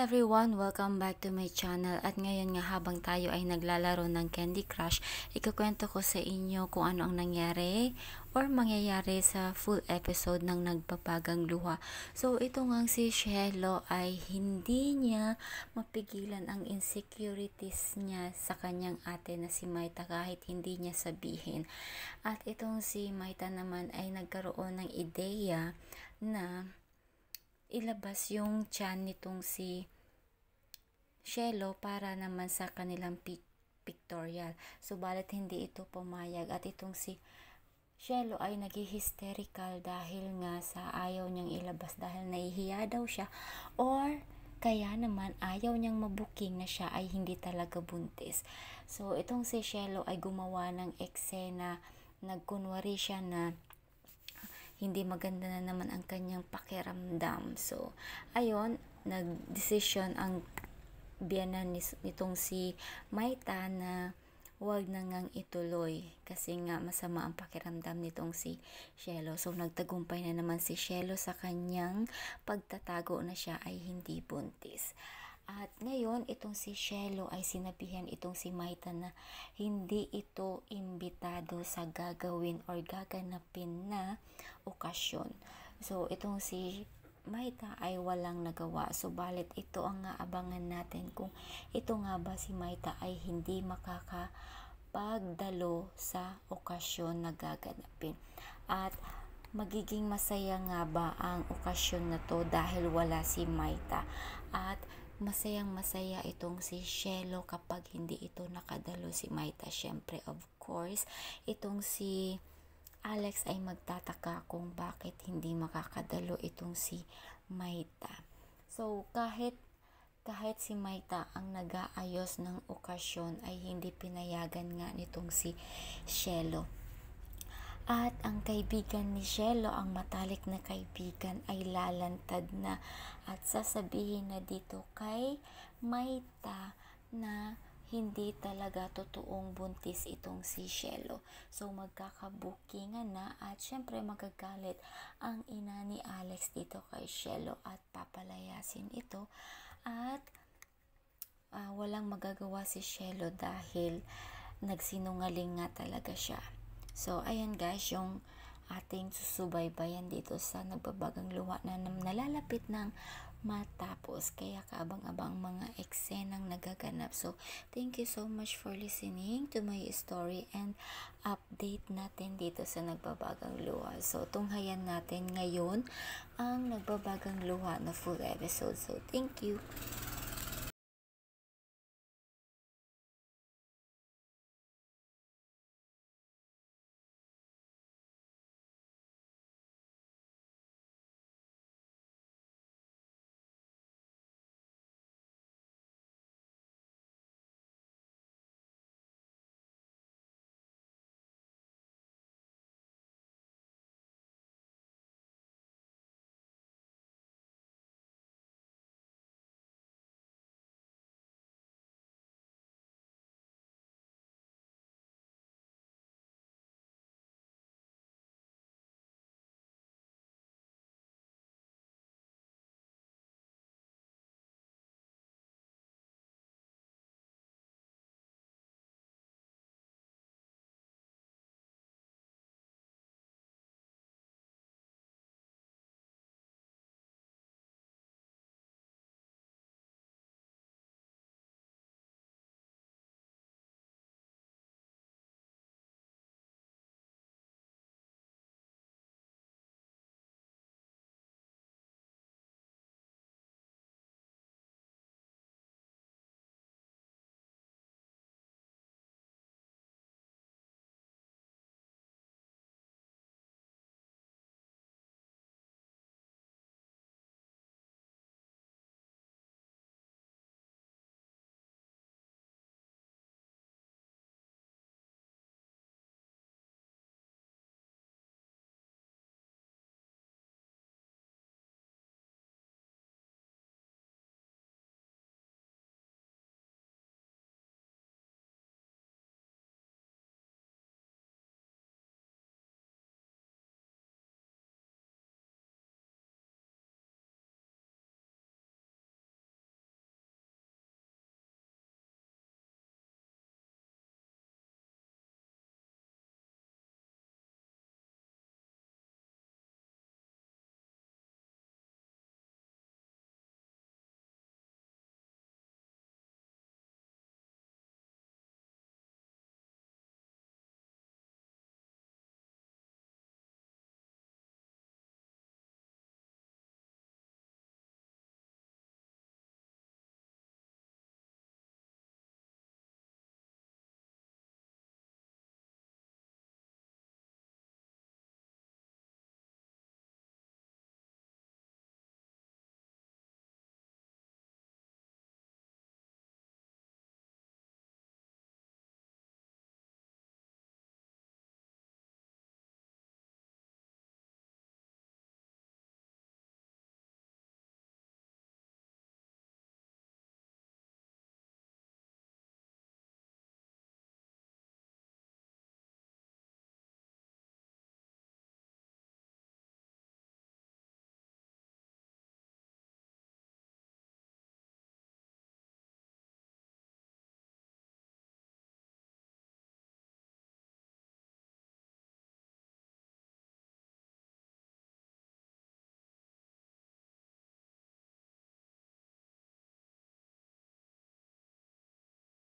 everyone! Welcome back to my channel. At ngayon nga habang tayo ay naglalaro ng Candy Crush, ikukwento ko sa inyo kung ano ang nangyari or mangyayari sa full episode ng Nagbabagang Luha. So ito nga si Cielo ay hindi niya mapigilan ang insecurities niya sa kanyang ate na si Maita kahit hindi niya sabihin. At itong si Maita naman ay nagkaroon ng ideya na ilabas yung tiyan nitong si Cielo para naman sa kanilang pictorial. Subalit hindi ito pumayag at itong si Cielo ay nag-hysterical dahil nga sa ayaw niyang ilabas dahil nahihiya daw siya or kaya naman ayaw niyang mabuking na siya ay hindi talaga buntis. So itong si Cielo ay gumawa ng eksena, nagkunwari siya na hindi maganda na naman ang kanyang pakiramdam. So, ayun, nag-decision ang biyanan nitong si Maita na huwag na ngang ituloy kasi nga masama ang pakiramdam nitong si Cielo. So, nagtagumpay na naman si Cielo sa kanyang pagtatago na siya ay hindi buntis. At ngayon, itong si Cielo ay sinabihan itong si Maita na hindi ito imbitado sa gagawin or gaganapin na okasyon. So, itong si Maita ay walang nagawa. Subalit ito ang aabangan natin kung ito nga ba si Maita ay hindi makakapagdalo sa okasyon na gaganapin. At magiging masaya nga ba ang okasyon na to dahil wala si Maita. At masayang masaya itong si Cielo kapag hindi ito nakadalo si Maita. Syempre, of course, itong si Alex ay magtataka kung bakit hindi makakadalo itong si Maita. So, kahit si Maita ang nag-aayos ng okasyon ay hindi pinayagan nga nitong si Cielo. At ang kaibigan ni Cielo, ang matalik na kaibigan, ay lalantad na at sasabihin na dito kay Maita na hindi talaga totoong buntis itong si Cielo. So magkakabukingan na at syempre magagalit ang ina ni Alex dito kay Cielo at papalayasin ito at walang magagawa si Cielo dahil nagsinungaling nga talaga siya. So, ayan guys, yung ating susubaybayan dito sa Nagbabagang Luha na nalalapit ng matapos. Kaya kaabang-abang mga eksenang nagaganap. So, thank you so much for listening to my story and update natin dito sa Nagbabagang Luha. So, tunghayan natin ngayon ang Nagbabagang Luha na full episode. So, thank you.